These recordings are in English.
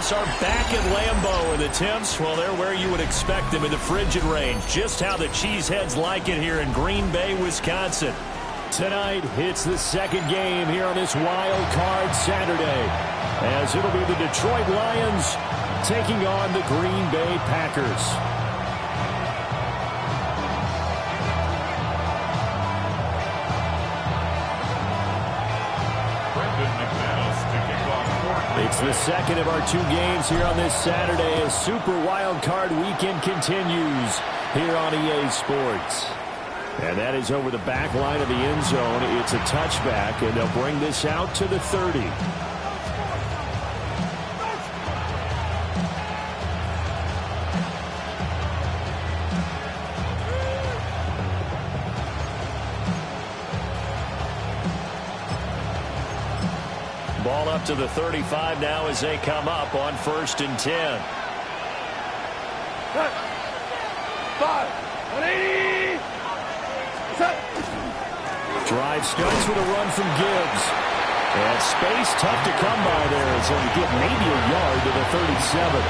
Chiefs are back at Lambeau, and the temps, well, they're where you would expect them in the frigid range. Just how the Cheeseheads like it here in Green Bay, Wisconsin. Tonight, it's the second game here on this wild card Saturday, as it'll be the Detroit Lions taking on the Green Bay Packers. It's the second of our two games here on this Saturday as Super Wild Card Weekend continues here on EA Sports. And that is over the back line of the end zone. It's a touchback, and they'll bring this out to the 30. Ball up to the 35 now as they come up on 1st and 10. 5, 180. Drive starts with a run from Gibbs. And space tough to come by there as he'll get maybe a yard to the 37.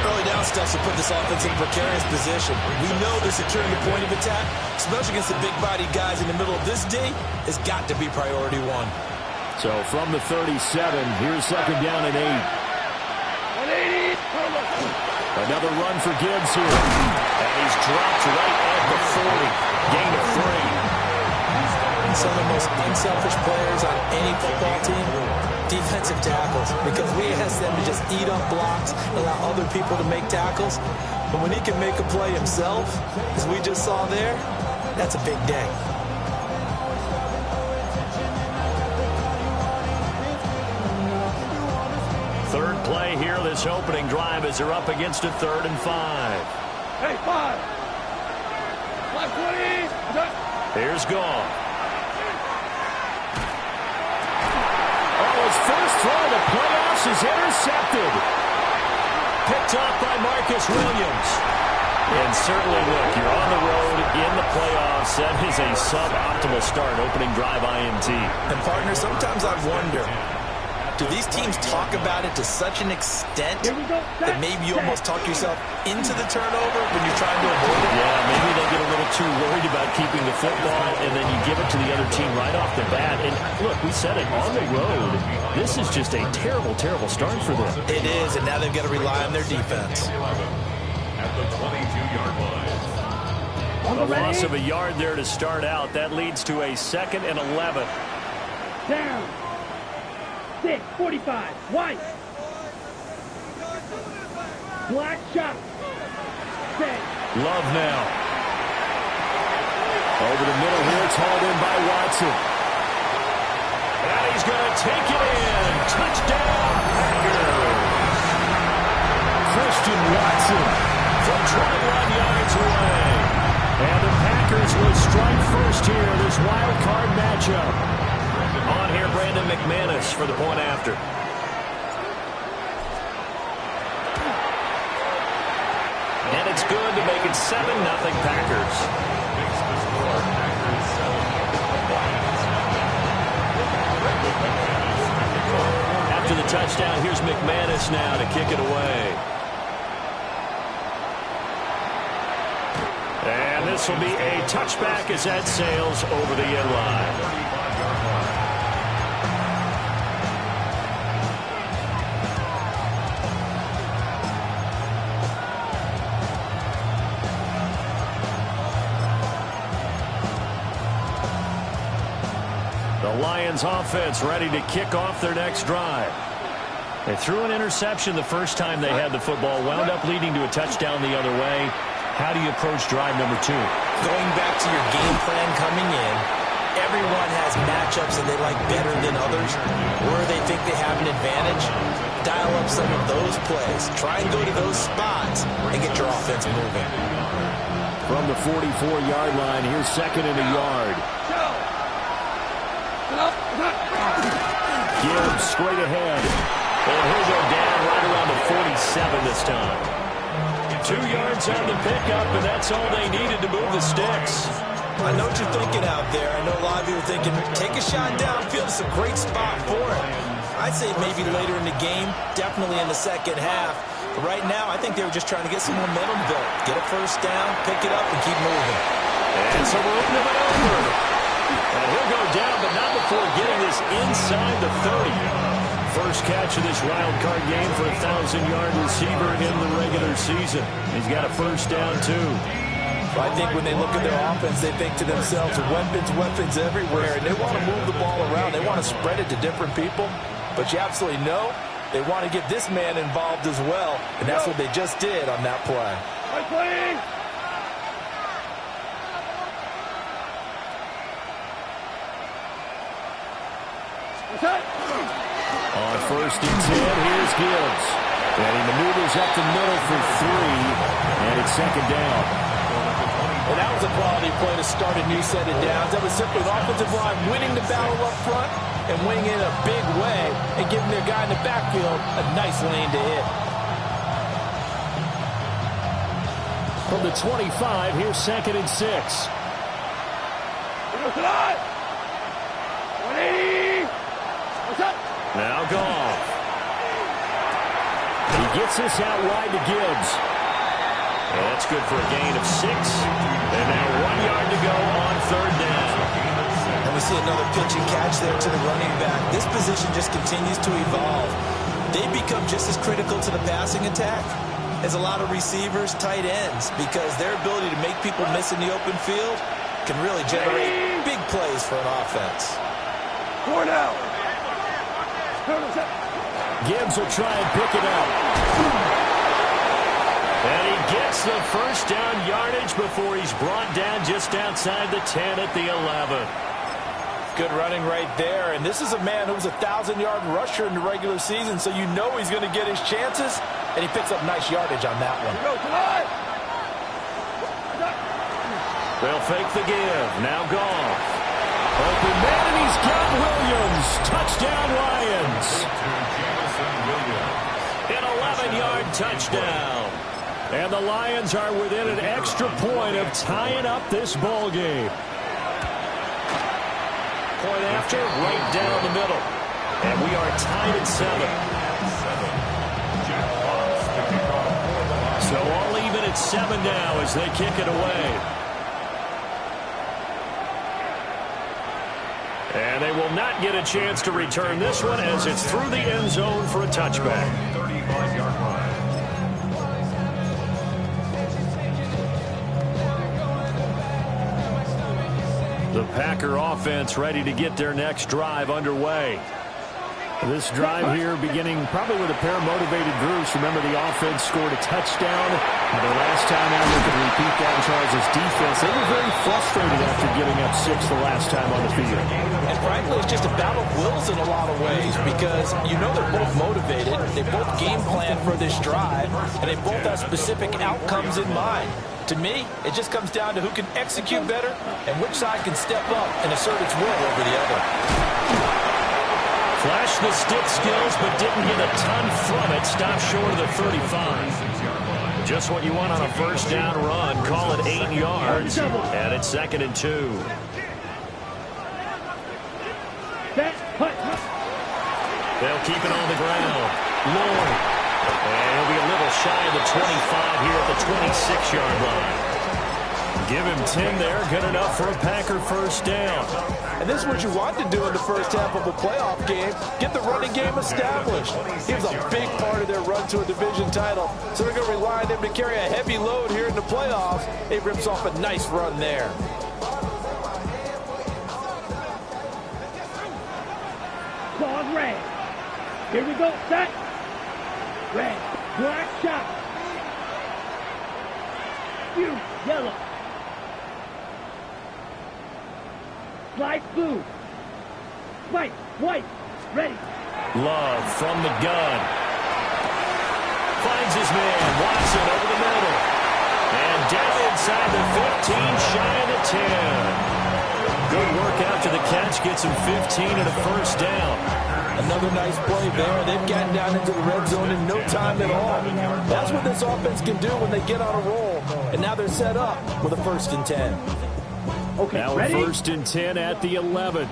Early down stuff to put this offense in a precarious position. We know they're securing the point of attack, especially against the big-bodied guys in the middle of this D. It's got to be priority one. So from the 37, here's 2nd down and 8. 180. Another run for Gibbs here. And he's dropped right at the 40. Gain of 3. Some of the most unselfish players on any football team, defensive tackles, because we ask them to just eat up blocks, allow other people to make tackles. But when he can make a play himself, as we just saw there, that's a big day. Third play here, this opening drive, as they're up against a 3rd and 5. Hey, 5. 520. Here's Goff. Oh, his first throw of the playoffs is intercepted. Picked up by Marcus Williams. And certainly, look, you're on the road in the playoffs. That is a suboptimal start, opening drive INT. And, partner, sometimes I wonder, do these teams talk about it to such an extent that maybe you almost talk yourself into the turnover when you're trying to avoid it? Yeah, maybe they get a little too worried about keeping the football, and then you give it to the other team right off the bat. And look, we said it, on the road, this is just a terrible, terrible start for them. It is, and now they've got to rely on their defense. At the 22-yard line. A loss of a yard there to start out. That leads to a 2nd and 11. Down. 6, 45. White. Black shot. Set. Love now. Over the middle here, it's hauled in by Watson. And he's going to take it in. Touchdown, Packers. Christian Watson from 21 yards away. And the Packers will strike first here, this wild card matchup. On here, Brandon McManus for the point after. And it's good to make it 7-0 Packers. After the touchdown, here's McManus now to kick it away. And this will be a touchback as that sails over the end line. The Lions offense ready to kick off their next drive. They threw an interception the first time they had the football, wound up leading to a touchdown the other way. How do you approach drive number 2? Going back to your game plan coming in, everyone has matchups that they like better than others. Where they think they have an advantage, dial up some of those plays. Try and go to those spots and get your offense moving. From the 44-yard line, here's 2nd and a yard. Gibbs straight ahead. And he'll go down right around the 47 this time. 2 yards on the pickup, and that's all they needed to move the sticks. I know what you're thinking out there. I know a lot of you are thinking, take a shot downfield. It's a great spot for it. I'd say maybe later in the game, definitely in the second half. But right now, I think they were just trying to get some momentum built. Get a first down, pick it up, and keep moving. And some room to maneuver. And he'll go down, but not before getting this inside the 30. First catch of this wild card game for a 1,000-yard receiver in the regular season. He's got a first down, too. I think when they look at their offense, they think to themselves, weapons everywhere, and they want to move the ball around. They want to spread it to different people. But you absolutely know they want to get this man involved as well, and that's what they just did on that play. On first and 10, here's Gibbs. And he maneuvers up the middle for 3, and it's second down. And that was a quality play to start a new set of downs. That was simply an offensive line winning the battle up front and winning in a big way and giving their guy in the backfield a nice lane to hit. From the 25, here's second and 6. Now Goff. He gets this out wide to Gibbs. And that's good for a gain of 6. And now 1 yard to go on third down. And we see another pitch and catch there to the running back. This position just continues to evolve. They become just as critical to the passing attack as a lot of receivers, tight ends, because their ability to make people miss in the open field can really generate big plays for an offense. 4 now. Gibbs will try and pick it up. And he gets the first down yardage before he's brought down just outside the 10 at the 11. Good running right there. And this is a man who was a 1,000-yard rusher in the regular season, so you know he's going to get his chances. And he picks up nice yardage on that one. They'll fake the give. Now Goff. Open man, and he's got Williams. Touchdown, Lions. An 11-yard touchdown. And the Lions are within an extra point of tying up this ball game. Point after, right down the middle. And we are tied at 7. So all even at 7 now as they kick it away. And they will not get a chance to return this one as it's through the end zone for a touchback. 35-yard line. The Packer offense ready to get their next drive underway. This drive here beginning probably with a pair of motivated groups. Remember, the offense scored a touchdown. And the last time out, they could repeat that in Charles' defense. They were very frustrated after giving up 6 the last time on the field. And frankly, it's just a battle of wills in a lot of ways because you know they're both motivated. They both game plan for this drive, and they both have specific outcomes in mind. To me, it just comes down to who can execute better and which side can step up and assert its will over the other. Flashed the stick skills, but didn't get a ton from it. Stopped short of the 35. Just what you want on a first down run. Call it 8 yards. And it's second and 2. They'll keep it on the ground. Lloyd. And he'll be a little shy of the 25 here at the 26-yard line. Give him 10 there. Good enough for a Packer first down. And this is what you want to do in the first half of a playoff game. Get the running game established. He was a big part of their run to a division title. So they're going to rely on him to carry a heavy load here in the playoffs. He rips off a nice run there. Claws red. Here we go. Set. Red. Black shot. You. Yellow. Slide blue. White. White. Ready. Love from the gun. Finds his man. Watson over the middle. And down inside the 15, shy of the 10. Good work after the catch. Gets him 15 and a first down. Another nice play there. They've gotten down into the red zone in no time at all. That's what this offense can do when they get on a roll. And now they're set up with a first and 10. Okay, now ready? First and 10 at the 11.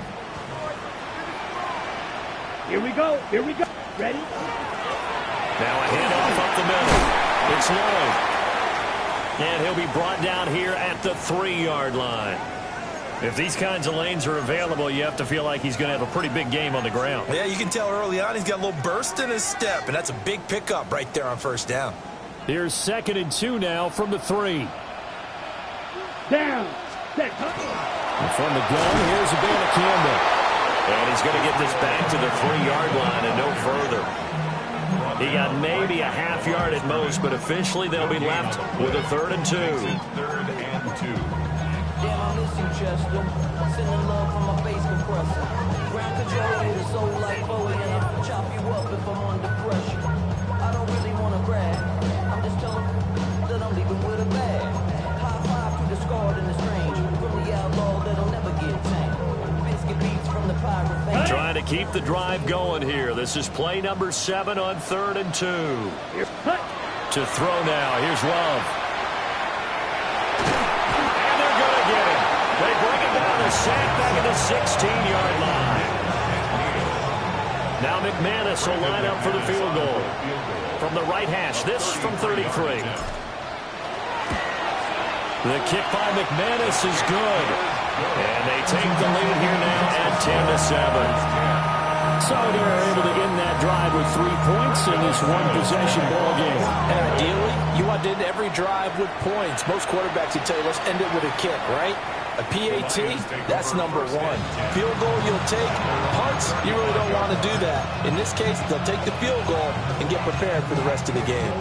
Here we go. Here we go. Ready? Now a handoff up the middle. It's Lloyd. And he'll be brought down here at the 3-yard line. If these kinds of lanes are available, you have to feel like he's going to have a pretty big game on the ground. Yeah, you can tell early on he's got a little burst in his step, and that's a big pickup right there on first down. Here's 2nd and 2 now from the 3. Down. Set. And from the gun, here's a ball to Campbell. And he's going to get this back to the 3-yard line and no further. He got maybe a half yard at most, but officially they'll be left with a 3rd and 2. 3rd and 2. Damn, I miss you, Chester. Sending love from my face compressor. Ground control with a soul like Bowie, and I'll chop you up if I'm under pressure. I don't really want to brag. I'm just telling that I'm leaving with a bag. High five to the scarred and the strange. From the outlaw that'll never get tamed. Biscuit beats from the pirate band. Trying to keep the drive going here. This is play number 7 on 3rd and 2. To throw now. Here's Love. They bring it down a sack back at the 16-yard line. Now McManus will line up for the field goal. From the right hash, this from 33. The kick by McManus is good. And they take the lead here now at 10-7. So they're able to end that drive with 3 points in this one-possession ball game. And ideally, you want to end every drive with points. Most quarterbacks would tell you, let's end it with a kick, right? A PAT, that's number 1. Field goal you'll take. Punts, you really don't want to do that. In this case, they'll take the field goal and get prepared for the rest of the game.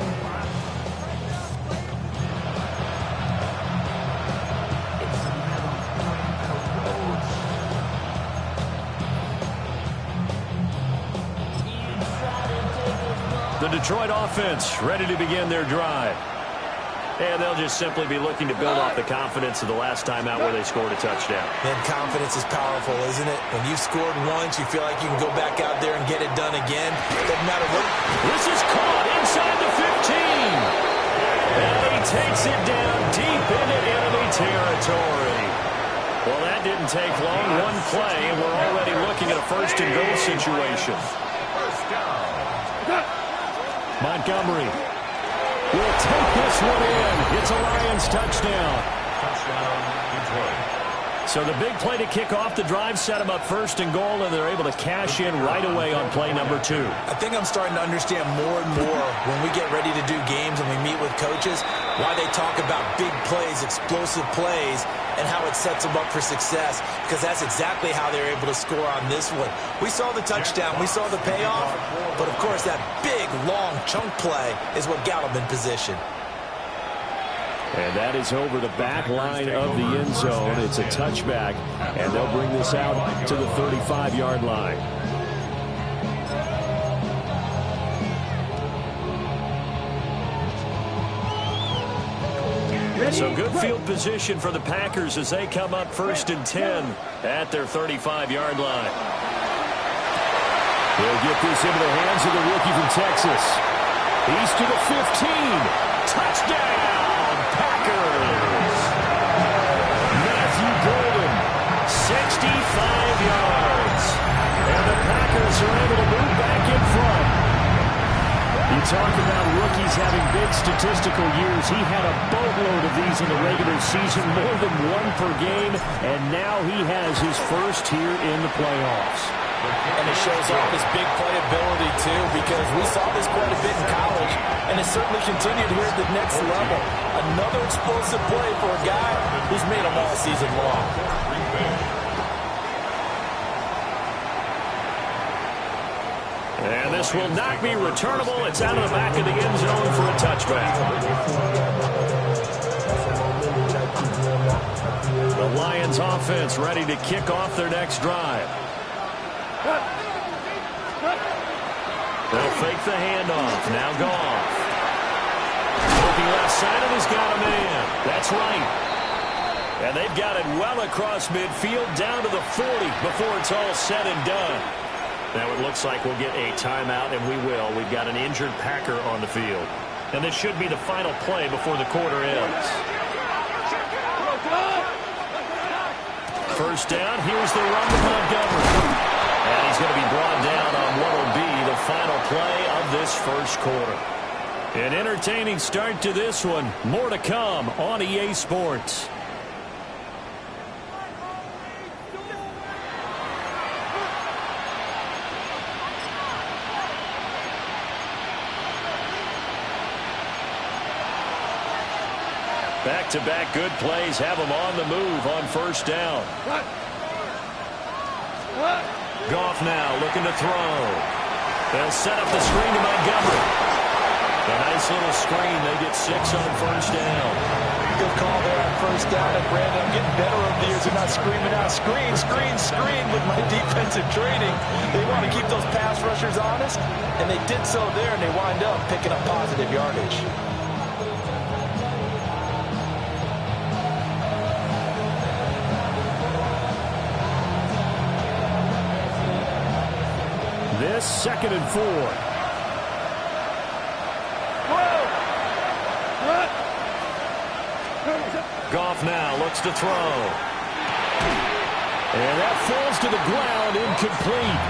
The Detroit offense ready to begin their drive. And they'll just simply be looking to build off the confidence of the last time out where they scored a touchdown. Man, confidence is powerful, isn't it? When you've scored once, you feel like you can go back out there and get it done again. Doesn't matter what. This is caught inside the 15. And he takes it down deep into enemy territory. Well, that didn't take long. One play, and we're already looking at a 1st and goal situation. Montgomery will take this one in. It's a Lions touchdown. Touchdown, Detroit. So the big play to kick off the drive set them up 1st and goal, and they're able to cash in right away on play number 2. I think I'm starting to understand more and more when we get ready to do games and we meet with coaches, why they talk about big plays, explosive plays, and how it sets them up for success, because that's exactly how they're able to score on this one. We saw the touchdown, we saw the payoff, but of course that big, long chunk play is what got them in position. And that is over the back line of the end zone. It's a touchback, and they'll bring this out to the 35-yard line. So good field position for the Packers as they come up 1st and 10 at their 35-yard line. They'll get this into the hands of the rookie from Texas. He's to the 15. Touchdown! Packers. Matthew Golden, 65 yards. And the Packers are able to move back in front. You talk about rookies having big statistical years. He had a boatload of these in the regular season, more than 1 per game, and now he has his first here in the playoffs. And it shows off his big playability, too, because we saw this quite a bit in college, and it certainly continued here at the next level. Another explosive play for a guy who's made them all season long. And this will not be returnable. It's out of the back of the end zone for a touchback. The Lions offense ready to kick off their next drive. They'll fake the handoff. Now Goff. Looking left side, and he's got a man. That's right. And they've got it well across midfield down to the 40 before it's all said and done. Now it looks like we'll get a timeout, and we will. We've got an injured Packer on the field. And this should be the final play before the quarter ends. First down, here's the run to Montgomery. And he's going to be brought down on final play of this first quarter. An entertaining start to this one. More to come on EA Sports. Back-to-back good plays have them on the move on first down. Goff now looking to throw. They'll set up the screen to Montgomery. A nice little screen. They get 6 on first down. Good call there on first down. And Brandon, I'm getting better over the years. They're not screaming out, screen, screen, screen with my defensive training. They want to keep those pass rushers honest, and they did so there, and they wind up picking up positive yardage. This 2nd and 4. Goff now looks to throw. And that falls to the ground, incomplete.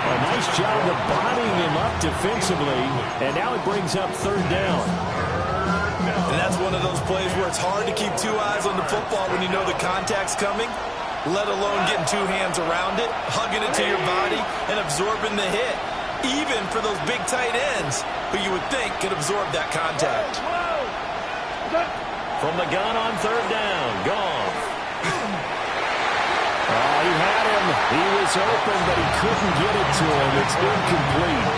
A nice job of bodying him up defensively. And now it brings up 3rd down. And that's one of those plays where it's hard to keep 2 eyes on the football when you know the contact's coming, let alone getting 2 hands around it, hugging it to your body, and absorbing the hit. Even for those big tight ends who you would think could absorb that contact. From the gun on 3rd down, Goff. Oh, he had him. He was open, but he couldn't get it to him. It's incomplete.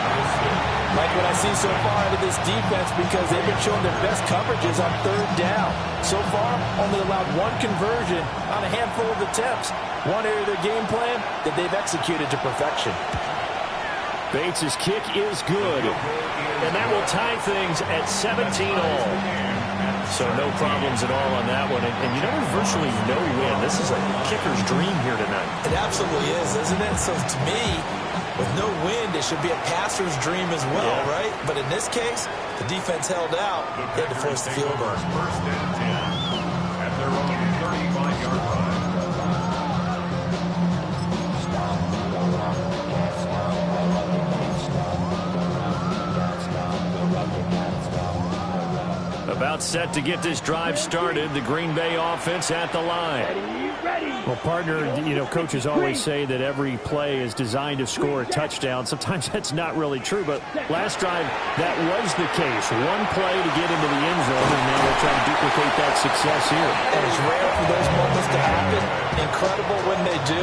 Like what I see so far out of this defense, because they've been showing their best coverages on 3rd down. So far, only allowed 1 conversion on a handful of attempts. One area of their game plan that they've executed to perfection. Bates' kick is good. And that will tie things at 17-all. So no problems at all on that one. And you know, there's virtually no win. This is a kicker's dream here tonight. It absolutely is, isn't it? So to me, with no wind, it should be a passer's dream as well, right? But in this case, the defense held out. They had to force the field goal. First and 10 at their own 35-yard line. About set to get this drive started. The Green Bay offense at the line. Well, partner, you know, coaches always say that every play is designed to score a touchdown. Sometimes that's not really true, but last drive, that was the case. One play to get into the end zone, and now they're trying to duplicate that success here. And it's rare for those moments to happen. Incredible when they do.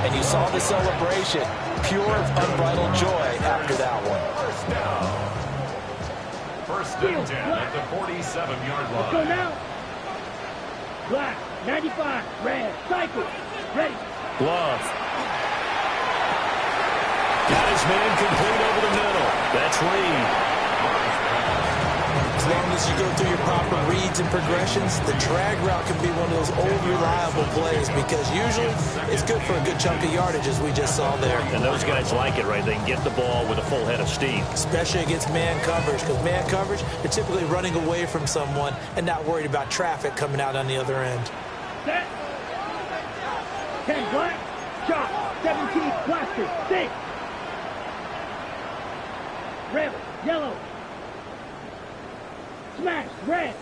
And you saw the celebration. Pure, unbridled joy after that one. First and 10 at the 47-yard line. Let's go now. Black, 95, red, cycle, ready. Glove. Got his man complete over the middle. That's Reed. As long as you go through your proper reads and progressions, the drag route can be one of those old reliable plays because usually it's good for a good chunk of yardage as we just saw there. And those guys like it, right? They can get the ball with a full head of steam. Especially against man coverage, because man coverage, you're typically running away from someone and not worried about traffic coming out on the other end. Set. 10 black, chop, 17 plaster, 6. Rebel, yellow. Smash, red.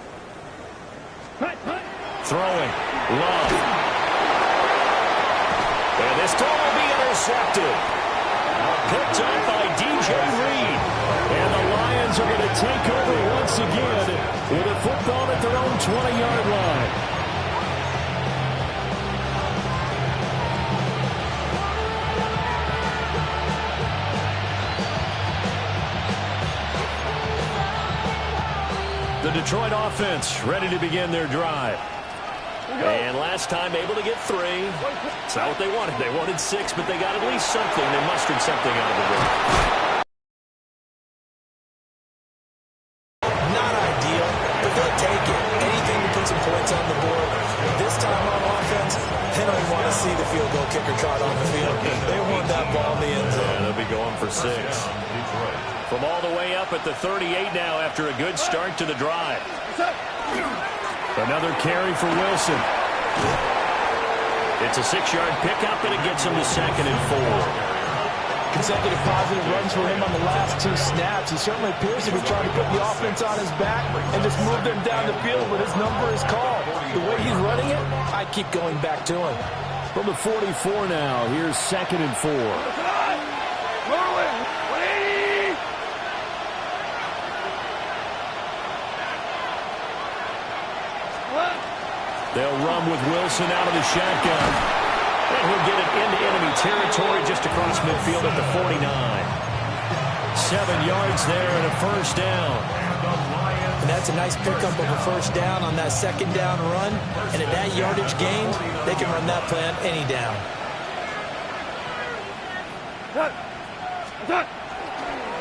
Hut, hut. Throwing. Love. And this throw will be intercepted. Picked up by DJ Reed. And the Lions are going to take over once again with a football at their own 20-yard line. The Detroit offense ready to begin their drive. And last time able to get 3. It's not what they wanted. They wanted 6, but they got at least something. They mustered something out of the drive. Not ideal, but they'll take it. Anything to put some points on the board. This time on offense, they don't want to see the field goal kicker trot on the field. They want that ball in the end zone. Yeah, they'll be going for 6. From all the way up at the 38 now after a good start to the drive. Another carry for Wilson. It's a 6-yard pickup, and it gets him to 2nd and 4. consecutive positive runs for him on the last 2 snaps. He certainly appears to be trying to put the offense on his back and just move them down the field, but his number is called. The way he's running it, I keep going back to him. From the 44 now, here's 2nd and 4. They'll run with Wilson out of the shotgun. And he'll get it into enemy territory just across midfield at the 49. 7 yards there and a first down. And that's a nice pickup of a first down on that 2nd down run. And at that yardage gained, they can run that play on any down.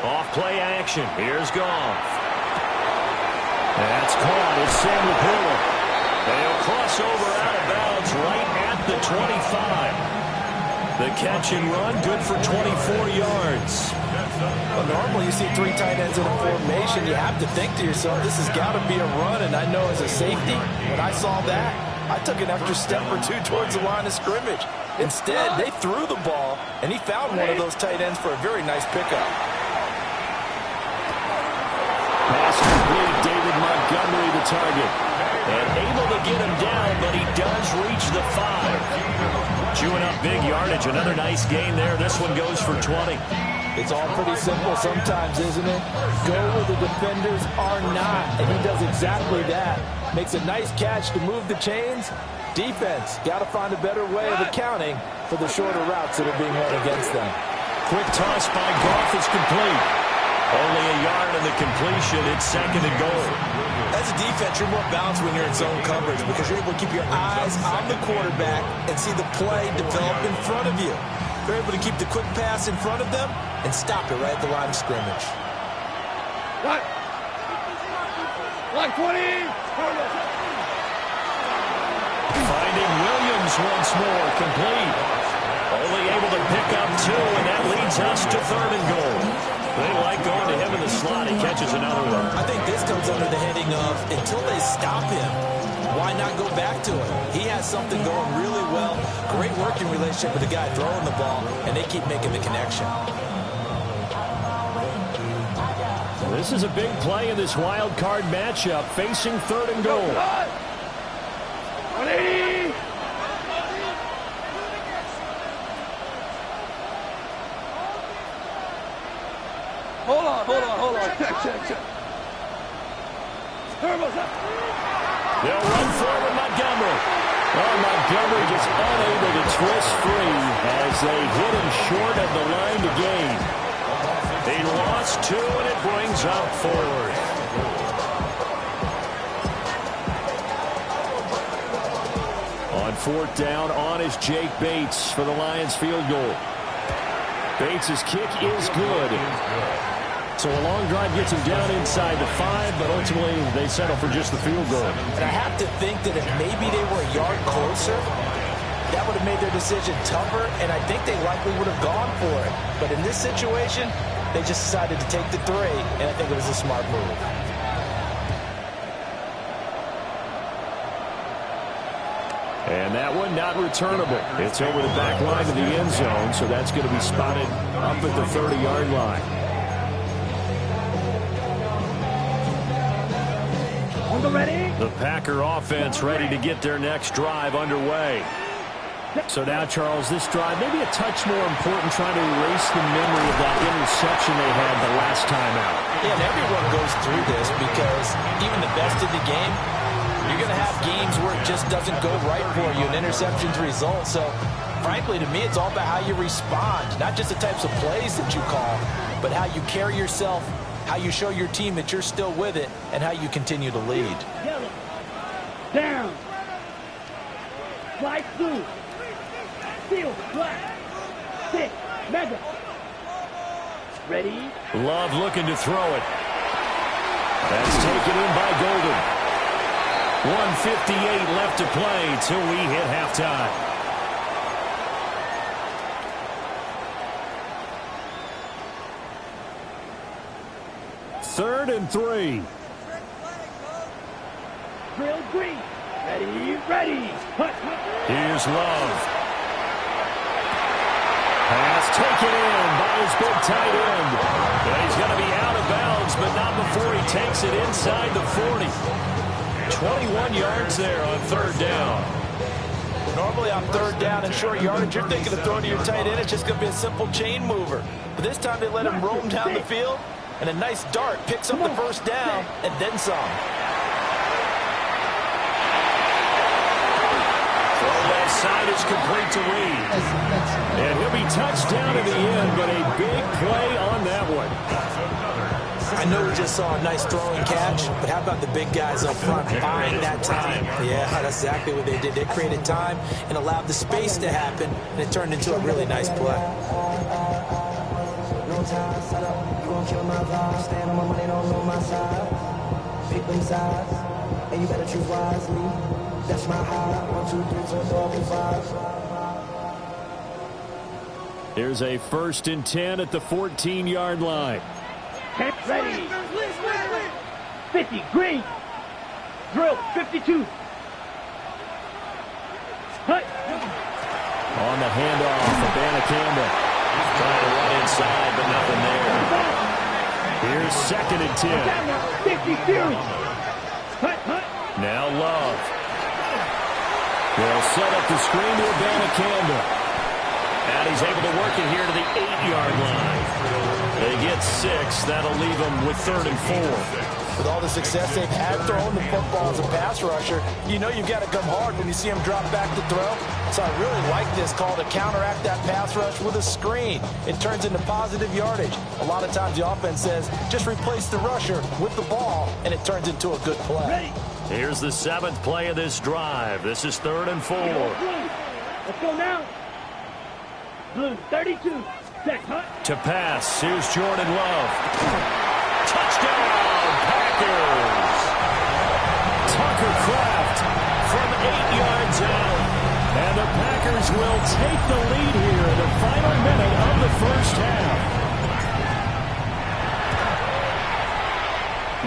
Off play action. Here's Goff. That's caught. It's Sam LaPorta. They'll cross over out of bounds right at the 25. The catch and run, good for 24 yards. Well, normally you see 3 tight ends in a formation. You have to think to yourself, this has got to be a run. And I know as a safety, when I saw that, I took an extra step or 2 towards the line of scrimmage. Instead, they threw the ball, and he found one of those tight ends for a very nice pickup. Pass complete. David Montgomery, the target. And able to get him down, but he does reach the 5. Chewing up big yardage. Another nice gain there. This one goes for 20. It's all pretty simple sometimes, isn't it? Go where the defenders are not, and he does exactly that. Makes a nice catch to move the chains. Defense, got to find a better way of accounting for the shorter routes that are being run against them. Quick toss by Goff is complete. Only a yard in the completion. It's 2nd and goal. As a defense, you're more balanced when you're in zone coverage because you're able to keep your eyes on the quarterback and see the play develop in front of you. They're able to keep the quick pass in front of them and stop it right at the line of scrimmage. What? 120. Finding Williams once more, complete. Only able to pick up 2, and that leads us to 3rd and goal. They like going to him in the slot. He catches another one. I think this comes under the heading of until they stop him, why not go back to him? He has something going really well. Great working relationship with the guy throwing the ball, and they keep making the connection. This is a big play in this wild card matchup, facing 3rd and goal. 180. Hold on. Check. Turbo's up. They'll run forward Montgomery. Well, Montgomery just unable to twist free as they hit him short of the line to gain. They lost 2, and it brings up 4th. On 4th down, on is Jake Bates for the Lions field goal. Bates' kick is good. So a long drive gets him down inside the 5, but ultimately they settle for just the field goal. And I have to think that if maybe they were a yard closer, that would have made their decision tougher, and I think they likely would have gone for it. But in this situation, they just decided to take the 3, and I think it was a smart move. And that one not returnable. It's over the back line of the end zone, so that's going to be spotted up at the 30-yard line. Ready? The Packer offense ready to get their next drive underway. So now, Charles, this drive maybe a touch more important, trying to erase the memory of that interception they had the last time out. Yeah, and everyone goes through this because even the best in the game, you're going to have games where it just doesn't go right for you, and interceptions result. So, frankly, to me, it's all about how you respond, not just the types of plays that you call, but how you carry yourself, how you show your team that you're still with it, and how you continue to lead. Yellow. Down. Slide through. Field. Black. 6. Mega. Ready? Love looking to throw it. That's taken in by Golden. 1:58 left to play till we hit halftime. Third and 3. Drill green. Ready. Hut. Here's Love. Pass taken in by his big tight end. And he's going to be out of bounds, but not before he takes it inside the 40. 21 yards there on third down. Normally on third down and short yardage, you're thinking of throwing to your tight end. It's just going to be a simple chain mover. But this time they let him roam down the field, and a nice dart picks up the first down and then some. Left side is complete to Reed. And he'll be touched down in the end, but a big play on that one. I know we just saw a nice throwing catch, but how about the big guys up front buying that time? Yeah, that's exactly what they did. They created time and allowed the space to happen, and it turned into a really nice play. And you better choose wisely. That's my high. 1, 2, 3, 4, 5. Here's a 1st and 10 at the 14-yard line. Ready. 50, green. Drill, 52. Hut. On the handoff, Campbell. Trying to run inside, but nothing there. Here's 2nd and 10. 50, Fury. Hut. Now Love. They'll set up the screen to Campbell. And he's able to work it here to the 8-yard line. They get 6. That'll leave them with 3rd and 4. With all the success they've had throwing the football as a pass rusher, you know you've got to come hard when you see him drop back to throw. So I really like this call to counteract that pass rush with a screen. It turns into positive yardage. A lot of times the offense says, just replace the rusher with the ball, and it turns into a good play. Here's the 7th play of this drive. This is 3rd and 4. Let's go now. Blue, 32. Set, hut. To pass, here's Jordan Love. Touchdown, Packers! Tucker Kraft from 8 yards out. And the Packers will take the lead here in the final minute of the first half.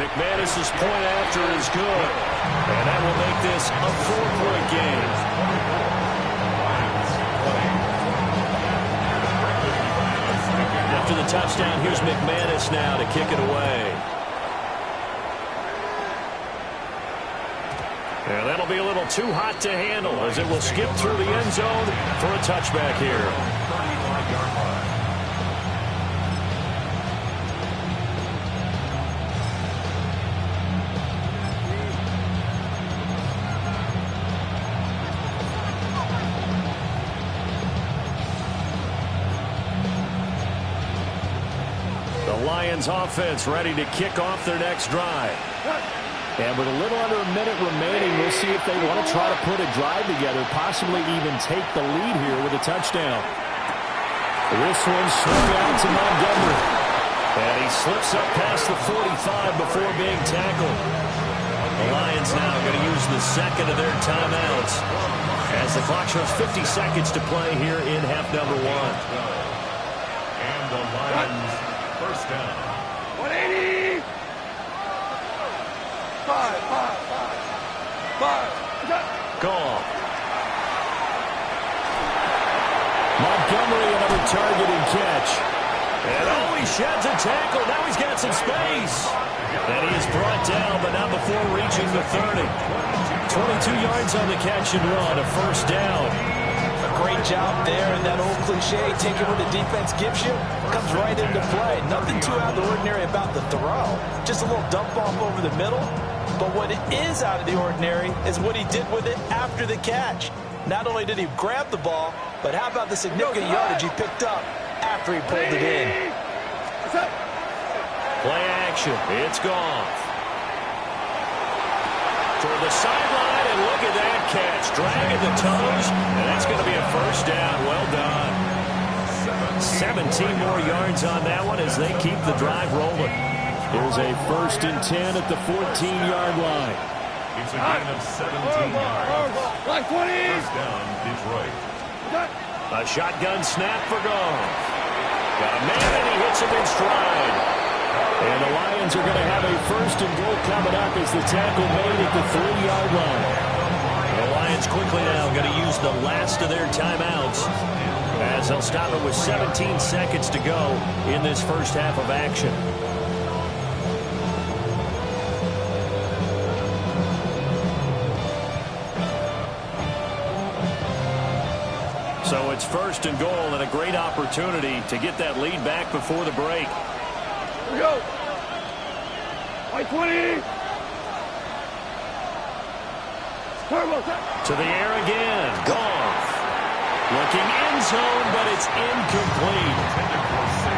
McManus's point after is good. And that will make this a 4-point game. After the touchdown, here's McManus now to kick it away. And that'll be a little too hot to handle as it will skip through the end zone for a touchback here. Lions offense ready to kick off their next drive. And with a little under a minute remaining, we'll see if they want to try to put a drive together, possibly even take the lead here with a touchdown. This one swung out to Montgomery. And he slips up past the 45 before being tackled. The Lions now going to use the 2nd of their timeouts as the clock shows 50 seconds to play here in half number 1. And the Lions first down. 180. 5. Gone. Montgomery another target and catch. And oh, he sheds a tackle. Now he's got some space. And he is brought down, but not before reaching the 30. 22 yards on the catch and run, a first down. Great job there, and that old cliche, taking what the defense gives you, comes right into play. Nothing too out of the ordinary about the throw. Just a little dump off over the middle. But what is out of the ordinary is what he did with it after the catch. Not only did he grab the ball, but how about the significant yardage he picked up after he pulled it in. Play action. It's gone. Toward the sideline, and look at that catch. Dragging the toes, and that's going to be a first down. Well done. 17 more yards on that one as they keep the drive rolling. Here's a 1st and 10 at the 14-yard line. It's a gain of 17 yards. First down, Detroit. A shotgun snap for Goff. Got a man, and he hits him in stride. And the Lions are going to have a 1st and goal coming up as the tackle made at the 3-yard line. The Lions quickly now going to use the last of their timeouts. as they'll stop it with 17 seconds to go in this first half of action. So it's first and goal and a great opportunity to get that lead back before the break. Here we go. White 20. Turbo. To the air again. Goff. Looking end zone, but it's incomplete.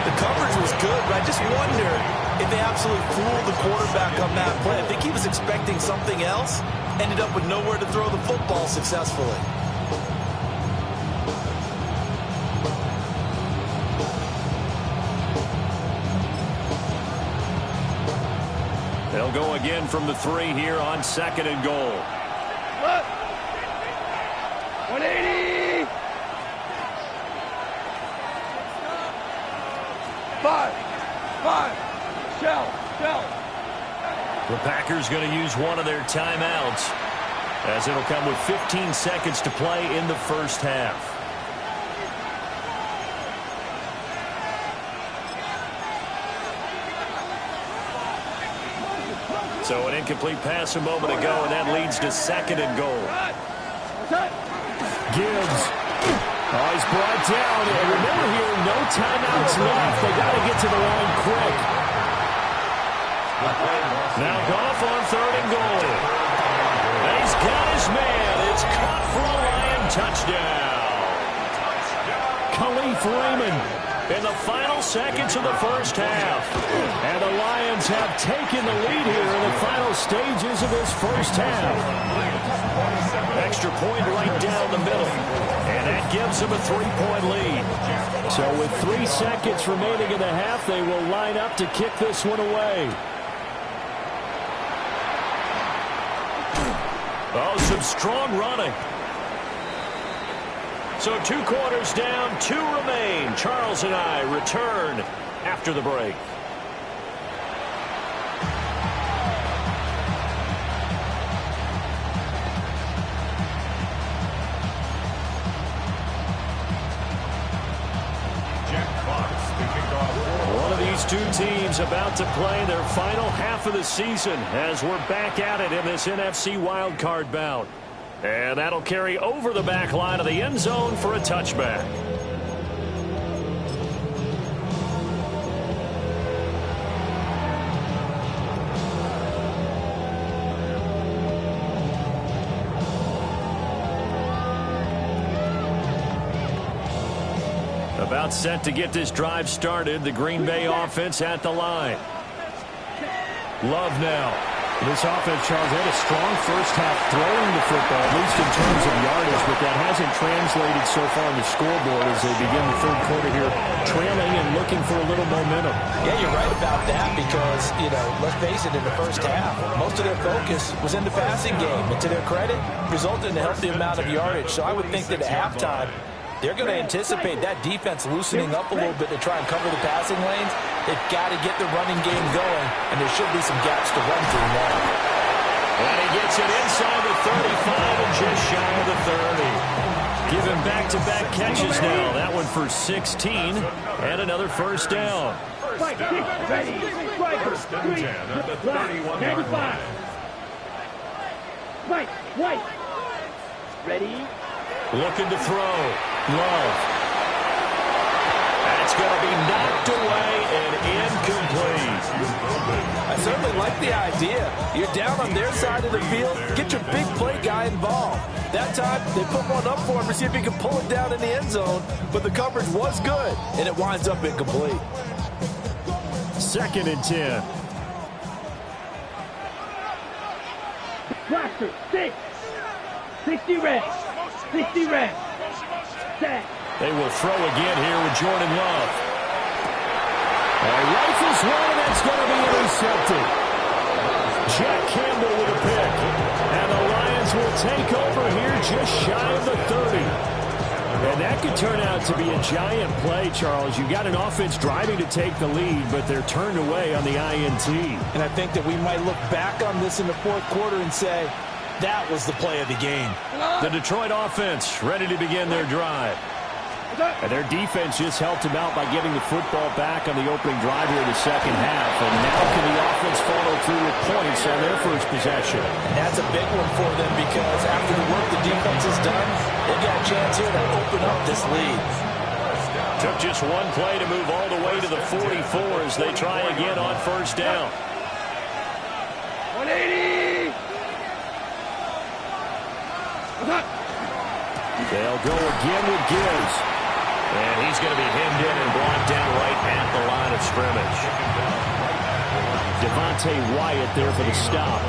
The coverage was good, but I just wonder if they absolutely fooled the quarterback on that play. I think he was expecting something else. Ended up with nowhere to throw the football successfully. They'll go again from the 3 here on second and goal. 180. 5. Shell. The Packers going to use one of their timeouts, as it'll come with 15 seconds to play in the first half. So an incomplete pass a moment ago, and that leads to second and goal. Gibbs. Oh, he's brought down. And remember here, no timeouts left. They got to get to the line quick. Now Goff on third and goal. And he's got his man. It's caught for a Lion touchdown. Khalif Raymond in the final seconds of the first half. And the Lions have taken the lead here in the final stages of this first half. Extra point right down the middle. And that gives them a 3-point lead. So with 3 seconds remaining in the half, they will line up to kick this one away. Oh, some strong running. So 2 quarters down, 2 remain. Charles and I return after the break. One of these 2 teams about to play their final half of the season as we're back at it in this NFC wildcard bout. And that'll carry over the back line of the end zone for a touchback. About set to get this drive started. The Green Bay offense at the line. Love now. This offense, Charles, had a strong first half throwing the football, at least in terms of yardage, but that hasn't translated so far on the scoreboard as they begin the third quarter here, trailing and looking for a little momentum. Yeah, you're right about that because, let's face it, in the first half, most of their focus was in the passing game. And to their credit, resulted in a healthy amount of yardage. So I would think that at halftime, they're going to anticipate that defense loosening up a little bit to try and cover the passing lanes. They've got to get the running game going, and there should be some gaps to run through now. And he gets it inside the 35 and just shy of the 30. Give him back-to-back catches now. That one for 16 and another first down. Ready. First and 10 at the 31-yard line. White. Ready. Looking to throw. Love. That's going to be knocked away and incomplete. I certainly like the idea. You're down on their side of the field. Get your big play guy involved. That time, they put one up for him to see if he can pull it down in the end zone. But the coverage was good, and it winds up incomplete. Second and 10. Blaster. 6. 60 red. 60 red. Set. They will throw again here with Jordan Love. Rifles one, and that's going to be intercepted. Jack Campbell with a pick. And the Lions will take over here just shy of the 30. And that could turn out to be a giant play, Charles. You got an offense driving to take the lead, but they're turned away on the INT. And I think that we might look back on this in the fourth quarter and say, that was the play of the game. The Detroit offense ready to begin their drive. And their defense just helped him out by getting the football back on the opening drive here in the second half. And now can the offense follow through with points on their first possession? And that's a big one for them because after the work the defense has done, they've got a chance here to open up this lead. Took just one play to move all the way to the 44 as they try again on first down. 180. They'll go again with Gibbs. And he's going to be hemmed in and brought down right at the line of scrimmage. Devontae Wyatt there for the stop.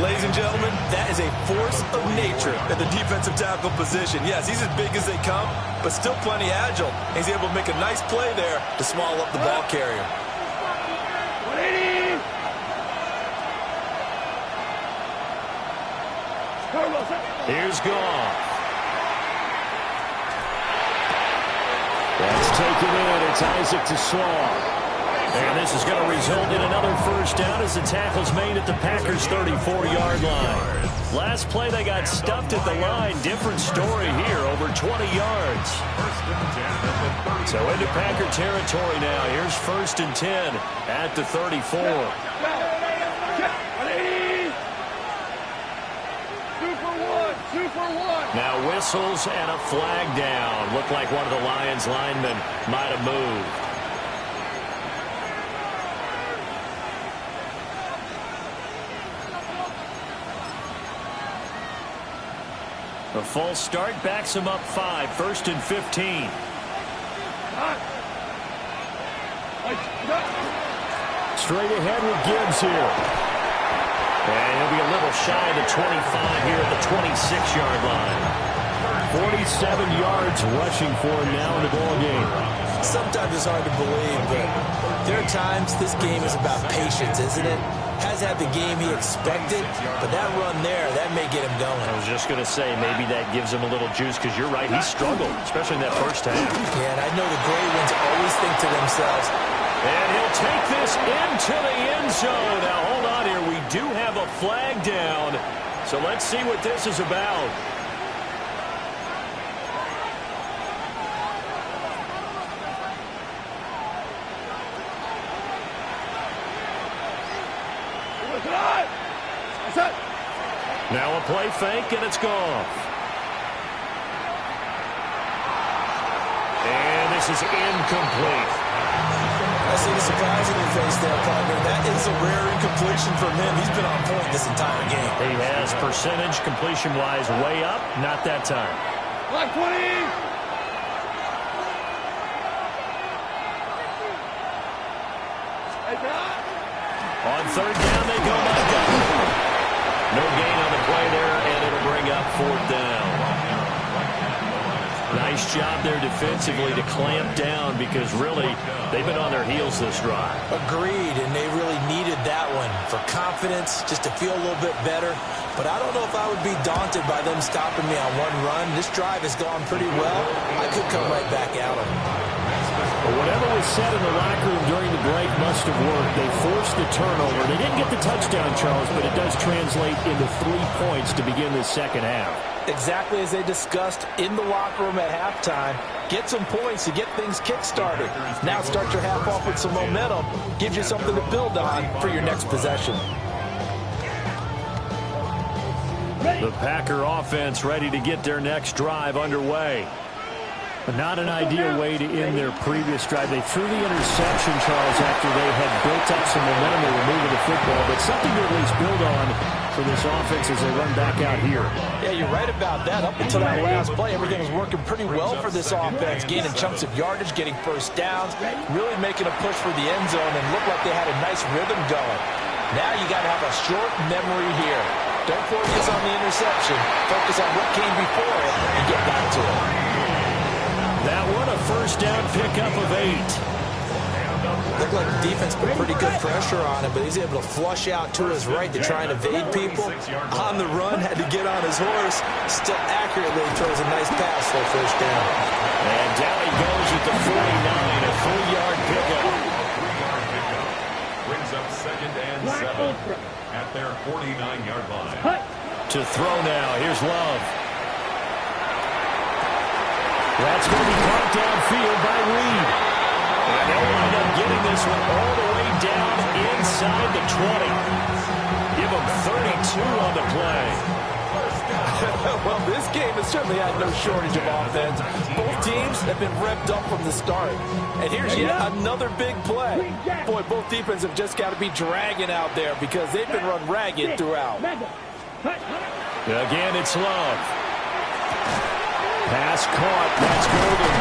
Ladies and gentlemen, that is a force of nature at the defensive tackle position. Yes, he's as big as they come, but still plenty agile. He's able to make a nice play there to swallow up the ball carrier. 180. Here's Goff. That's taken in. It's Isaac to Slaw. And this is going to result in another first down as the tackle's made at the Packers' 34-yard line. Last play, they got stuffed at the line. Different story here, over 20 yards. So into Packer territory now. Here's 1st and 10 at the 34. 2 for 1. Now whistles and a flag down. Looked like one of the Lions linemen might have moved. A false start backs him up 5. 1st and 15. Straight ahead with Gibbs here. And he'll be a little shy of the 25 here at the 26-yard line. 47 yards rushing for him now in the ball game. Sometimes it's hard to believe, but there are times this game is about patience, isn't it? Has had the game he expected, but that run there, that may get him going. I was just going to say, maybe that gives him a little juice, because you're right, he struggled, especially in that first half. Yeah, and I know the great ones always think to themselves. And he'll take this into the end zone. Now, hold on here. We do have a flag down, so let's see what this is about. Now a play fake, and it's gone. And this is incomplete. I see the surprise in your face there, partner. That is a rare incompletion from him. He's been on point this entire game. He has percentage completion-wise way up. Not that time. 520. On 3rd down, they go by God. No gain on the play there, and it'll bring up 4th down. Nice job there defensively to clamp down, because really they've been on their heels this drive. Agreed, and they really needed that one for confidence, just to feel a little bit better. But I don't know if I would be daunted by them stopping me on one run. This drive has gone pretty well. I could come right back at them. But whatever was said in the locker room during the break must have worked. They forced the turnover. They didn't get the touchdown, Charles, but it does translate into 3 points to begin this second half. Exactly as they discussed in the locker room at halftime. Get some points to get things kick-started. Now start your half off with some momentum. Gives you something to build on for your next possession. The Packer offense ready to get their next drive underway. But not an ideal way to end their previous drive. They threw the interception, Charles, after they had built up some momentum. They were moving the football, but something to at least build on for this offense as they run back out here. Yeah, you're right about that. Up until that last play, everything was working pretty well for this offense, gaining chunks of yardage, getting first downs, really making a push for the end zone, and looked like they had a nice rhythm going. Now you got to have a short memory here. Don't focus on the interception. Focus on what came before it and get back to it. That one, a first down pickup of 8. Looked like the defense put pretty good pressure on him, but he's able to flush out to his right to try and evade people. On the run, had to get on his horse. Still accurately throws a nice pass for a first down. And down he goes at the 49, a 3-yard pickup. Brings up 2nd and 7 at their 49-yard line. To throw now, here's Love. That's going to be caught downfield by Reed. And they'll wind up getting this one all the way down inside the 20. Give them 32 on the play. Well, this game has certainly had no shortage of offense. Both teams have been revved up from the start. And here's yet another big play. Boy, both defenses have just got to be dragging out there because they've been run ragged throughout. Again, it's Love. Pass caught. That's Golden.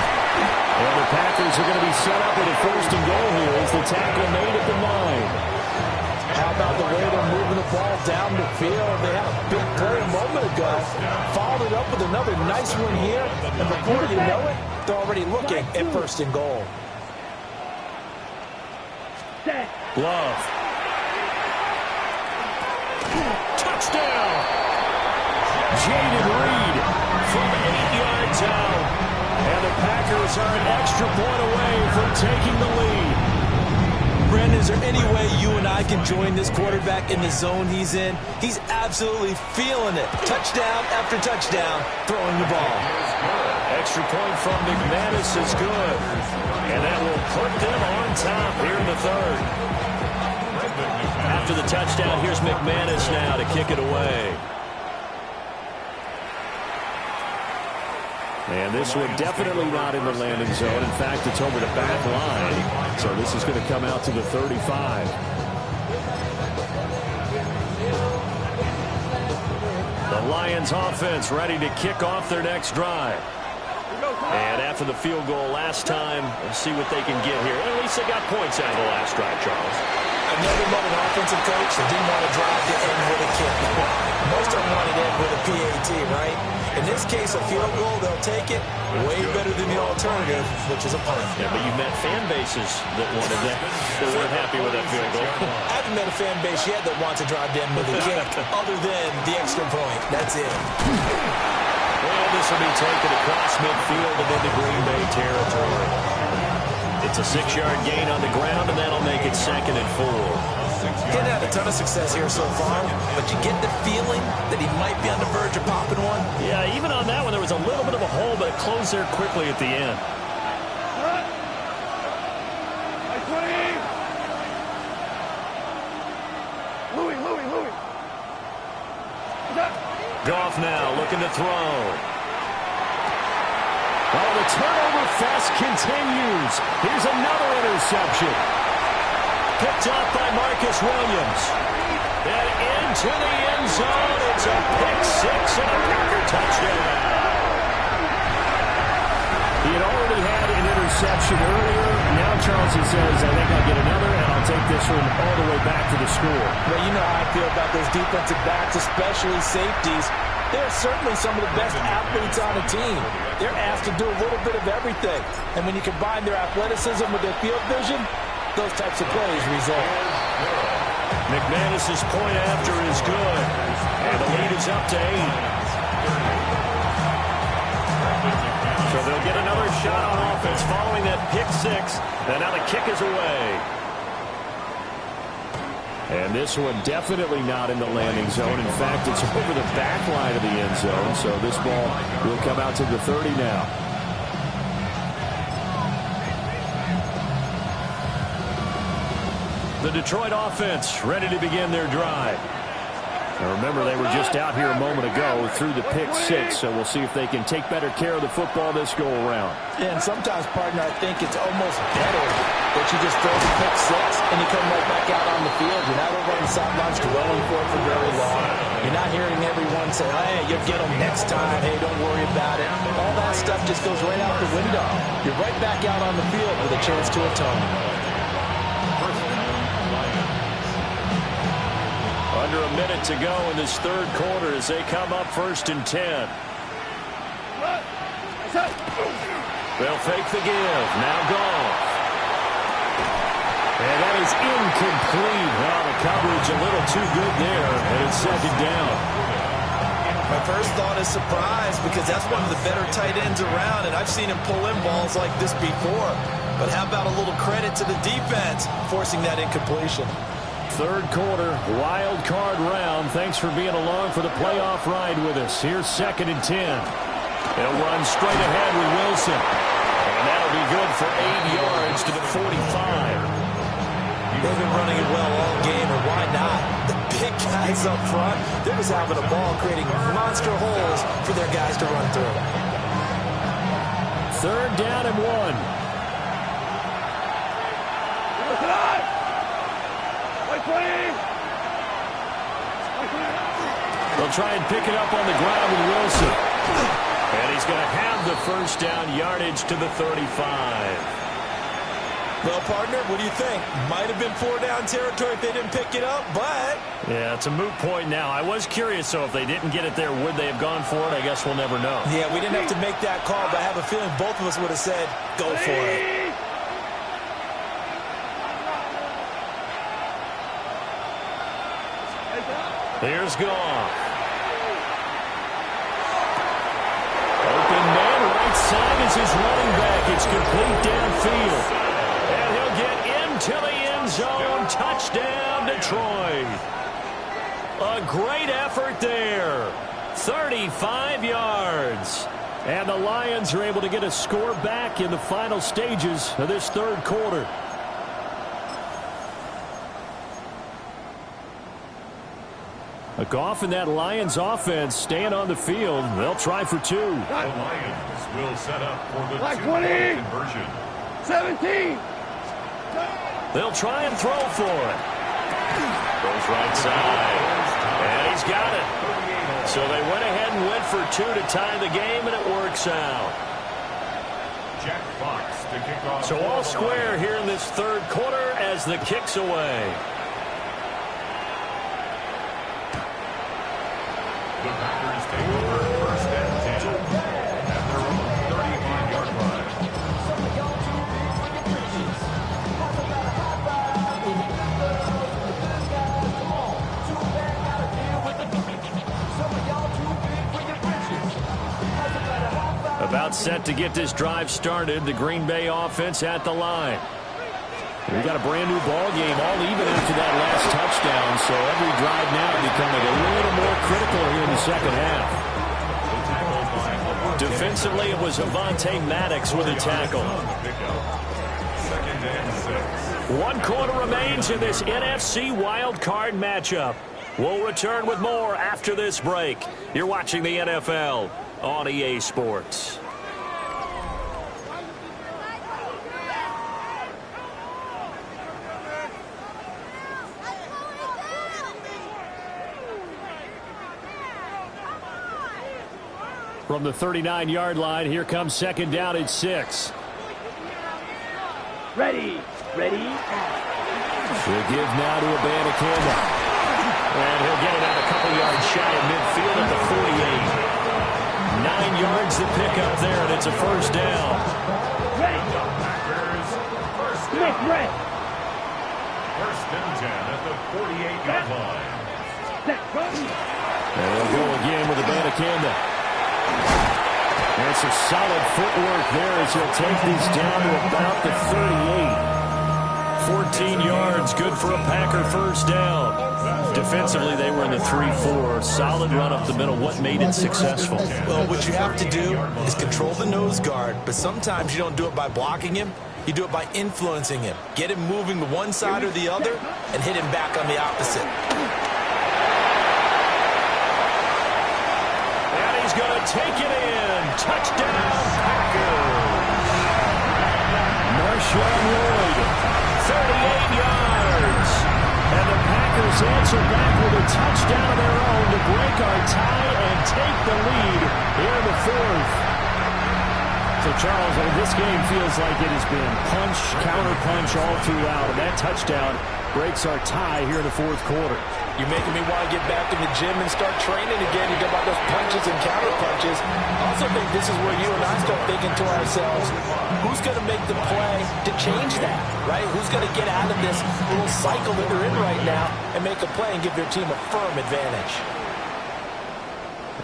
And the Packers are going to be set up with a first and goal here as the tackle made at the 9. How about the way they're moving the ball down the field? They had a big play a moment ago. Followed it up with another nice one here. And before you know it, they're already looking at first and goal. Love. Touchdown! Jaden Reed from 8 yards out. And the Packers are an extra point away from taking the lead. Brandon, is there any way you and I can join this quarterback in the zone he's in? He's absolutely feeling it. Touchdown after touchdown, throwing the ball. Extra point from McManus is good. And that will put them on top here in the third. After the touchdown, here's McManus now to kick it away. And this one definitely not in the landing zone. In fact, it's over the back line. So this is going to come out to the 35. The Lions offense ready to kick off their next drive. And after the field goal last time, let's see what they can get here. At least they got points out of the last drive, Charles. Another modern offensive coach that didn't want to drive to end with a kick. Most of them wanted to end with a PAT, right? In this case, a field goal, they'll take it. Way better than the alternative, which is a punt. Yeah, but you met fan bases that wanted that. They weren't happy with that field goal. I haven't met a fan base yet that wants to drive to end with a kick, other than the extra point. That's it. Well, this will be taken across midfield and into Green Bay territory. It's a 6-yard gain on the ground, and that'll make it 2nd and 4. He hadn't had a ton of success here so far, but you get the feeling that he might be on the verge of popping one. Yeah, even on that one, there was a little bit of a hole, but it closed there quickly at the end. Louis. Goff now looking to throw. Oh, the turnover fest continues. Here's another interception. Picked up by Marcus Williams. And into the end zone. It's a pick 6 and a Packer touchdown. He had already had an interception earlier. Now Charles, he says, I think I'll get another, and I'll take this one all the way back to the score. Well, you know how I feel about those defensive backs, especially safeties. They're certainly some of the best athletes on a team. They're asked to do a little bit of everything. And when you combine their athleticism with their field vision, those types of plays result. McManus's point after is good. And the lead is up to 8. So they'll get another shot on offense following that pick 6. And now the kick is away. And this one definitely not in the landing zone. In fact, it's over the back line of the end zone. So this ball will come out to the 30 now. The Detroit offense ready to begin their drive. Now remember, they were just out here a moment ago through the pick 6, so we'll see if they can take better care of the football this go-around. And sometimes, partner, I think it's almost better that you just throw the pick 6 and you come right back out on the field. You're not over on the sidelines dwelling for it for very long. You're not hearing everyone say, hey, you'll get them next time. Hey, don't worry about it. All that stuff just goes right out the window. You're right back out on the field with a chance to atone. Under a minute to go in this third quarter as they come up 1st and 10. They'll fake the give. Now Goff. And that is incomplete. Well, the coverage a little too good there, and it's 2nd down. My first thought is surprise because that's one of the better tight ends around, and I've seen him pull in balls like this before. But how about a little credit to the defense forcing that incompletion? Third quarter, wild card round. Thanks for being along for the playoff ride with us. Here's 2nd and 10. He'll run straight ahead with Wilson. And that'll be good for 8 yards to the 45. They've been running it well all game, and why not? The big guys up front, they're just having a ball, creating monster holes for their guys to run through. 3rd down and 1. They'll try and pick it up on the ground with Wilson. And he's going to have the 1st down, yardage to the 35. Well, partner, what do you think? Might have been 4-down territory if they didn't pick it up, but... Yeah, it's a moot point now. I was curious, so if they didn't get it there, would they have gone for it? I guess we'll never know. Yeah, we didn't have to make that call, but I have a feeling both of us would have said, go for it. Here's Goff. Open man, right side is his running back. It's complete downfield. And he'll get into the end zone. Touchdown, Detroit. A great effort there. 35 yards. And the Lions are able to get a score back in the final stages of this 3rd quarter. Goff and that Lions offense staying on the field. They'll try for 2. The Lions will set up for the 2-point conversion. 17. They'll try and throw for it. Goes right side. And he's got it. So they went ahead and went for 2 to tie the game, and it works out. Jack Fox to kick off. So all square here in this 3rd quarter as the kick's away. The Packers take over 1st and 10 at their own 35-yard line. About set to get this drive started. The Green Bay offense at the line. We got a brand new ball game, all even after that last touchdown. So every drive now becoming a little more critical here in the 2nd half. Defensively, it was Avonte Maddox with a tackle. 2nd and 6. 1 quarter remains in this NFC wild card matchup. We'll return with more after this break. You're watching the NFL on EA Sports. From the 39-yard line, here comes 2nd down and 6. Ready. He'll give now to Abanikanda. And he'll get it out a couple yards shy of midfield at the 48. 9 yards to pick up there, and it's a 1st down. Ready. Packers, 1st Smith, down. red. 1st and 10 at the 48-yard line. Set, run. And they'll go again with Abanikanda. And some solid footwork there as he'll take these down to about the 38. 14 yards, good for a Packer 1st down. Defensively, they were in the 3-4. Solid run up the middle. What made it successful? Well, what you have to do is control the nose guard, but sometimes you don't do it by blocking him. You do it by influencing him. Get him moving to one side or the other and hit him back on the opposite. And he's going to take it in. Touchdown, Packers. Marshawn Lloyd, 38 yards. And the Packers answer back with a touchdown of their own to break our tie and take the lead here in the 4th. So, Charles, I mean, this game feels like it has been punch, counter-punch all throughout. And that touchdown breaks our tie here in the 4th quarter. You're making me want to get back in the gym and start training again. You get about those punches and counter-punches. I also think this is where you and I start thinking to ourselves, who's going to make the play to change that, right? Who's going to get out of this little cycle that they're in right now and make a play and give their team a firm advantage?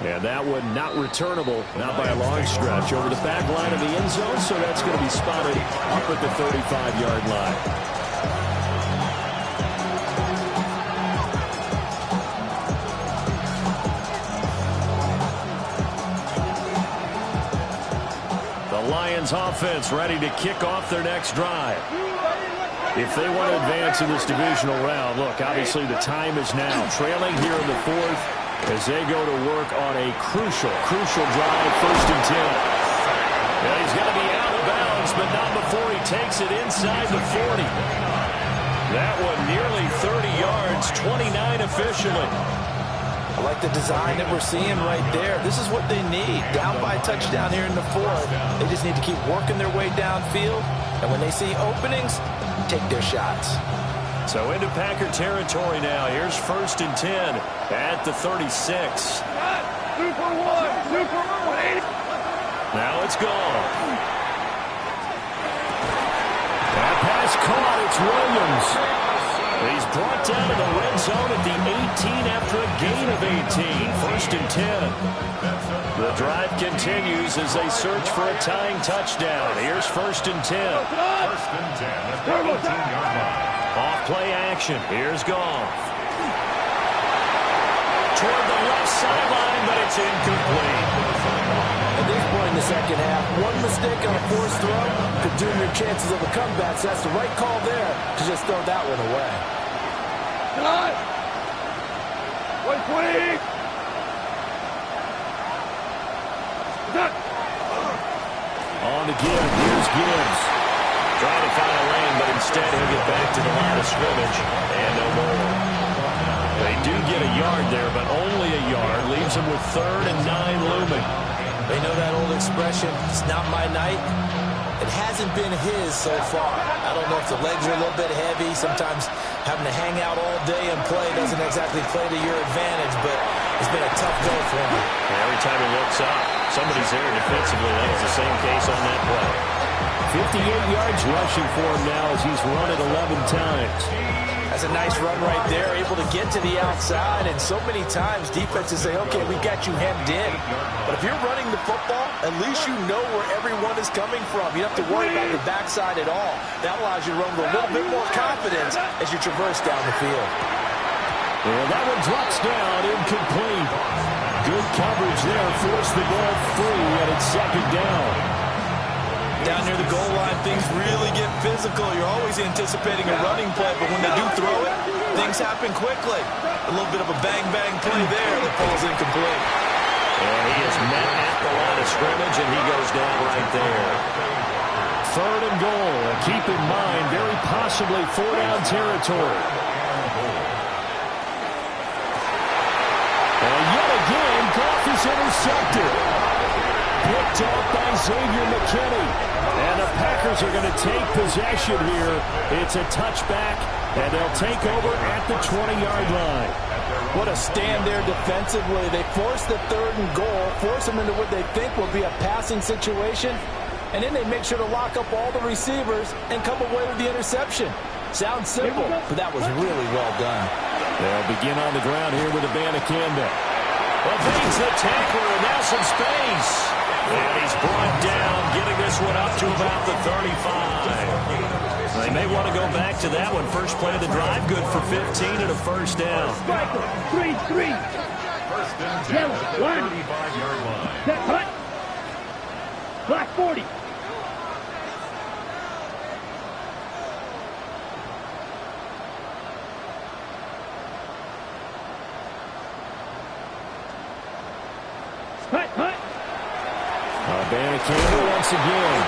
And that one not returnable, not by a long stretch, over the back line of the end zone, so that's going to be spotted up at the 35-yard line. Lions offense ready to kick off their next drive. If they want to advance in this divisional round, look, obviously the time is now. Trailing here in the fourth as they go to work on a crucial drive, 1st and 10. Yeah, he's going to be out of bounds, but not before he takes it inside the 40. That one nearly 30 yards, 29 officially. I like the design that we're seeing right there. This is what they need. Down by a touchdown here in the fourth. They just need to keep working their way downfield. And when they see openings, take their shots. So into Packer territory now. Here's 1st and 10 at the 36. Super one. Now it's gone. That pass caught. It's Williams. He's brought down to the red zone at the 18 after a gain of 18. 1st and 10. The drive continues as they search for a tying touchdown. Here's 1st and 10. 1st and 10 at the 18-yard line. Off play action. Here's Goff. Toward the left sideline, but it's incomplete. At this point in the second half, one mistake on a forced throw could doom your chances of a comeback. So that's the right call there to just throw that one away. Cut! 120! Cut! On the give. Here's Gibbs. Trying to find a lane, but instead he'll get back to the line of scrimmage. And no more. They do get a yard there, but only a yard. Leaves them with 3rd and 9 looming. They know that old expression, it's not my night. It hasn't been his so far. I don't know if the legs are a little bit heavy. Sometimes having to hang out all day and play doesn't exactly play to your advantage, but it's been a tough go for him. Every time he looks up, somebody's there defensively. That was the same case on that play. 58 yards rushing for him now as he's run it 11 times. That's a nice run right there, able to get to the outside, and so many times defenses say, okay, we got you hemmed in. But if you're running the football, at least you know where everyone is coming from. You don't have to worry about the backside at all. That allows you to run with a little bit more confidence as you traverse down the field. Well, that one drops down, incomplete. Good coverage there, forced the ball free, and it's 2nd down. Down near the goal line, things really get physical. You're always anticipating a running play, but when they do throw it, things happen quickly. A little bit of a bang-bang play there that falls incomplete. And he is met at the line of scrimmage, and he goes down right there. 3rd and goal. And keep in mind, very possibly 4-down territory. And yet again, Goff is intercepted. Picked off by Xavier McKinney. And the Packers are going to take possession here. It's a touchback, and they'll take over at the 20-yard line. What a stand there defensively. They force the 3rd and goal, force them into what they think will be a passing situation, and then they make sure to lock up all the receivers and come away with the interception. Sounds simple, but that was really well done. They'll begin on the ground here with Abanikanda. Evades the tackler, and now some space. And he's brought down, getting this one up to about the 35. They may want to go back to that one. First play of the drive, good for 15 and a 1st down. Striker, 3-3. 1st and 10 Yellow, at the line. 35-yard line. Set, hut. Black 40. Hut, hut. Abanikanda once again.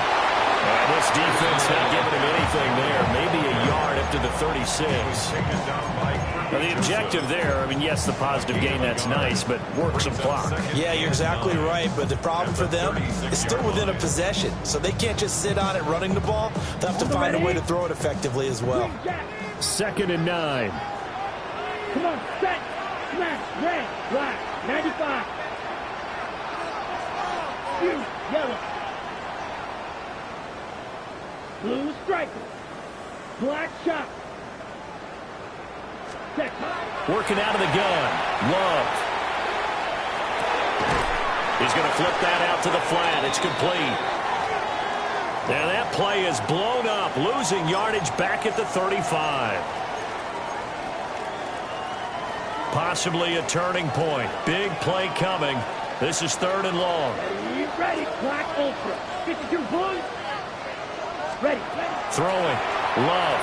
And this defense not giving him anything there. Maybe a yard up to the 36. Now the objective there, I mean, yes, the positive gain, that's nice, but work some clock. Yeah, you're exactly right, but the problem for them is still within a possession, so they can't just sit on it running the ball. They'll have to find a way to throw it effectively as well. 2nd and 9. Come on, set, smash, red, black, 95. Yellow. Blue striker. Black shot. Set. Working out of the gun. Love. He's going to flip that out to the flat. It's complete. Now that play is blown up. Losing yardage back at the 35. Possibly a turning point. Big play coming. This is 3rd and long. Ready, Black Ultra. 52, boys. Ready. Throwing. Love.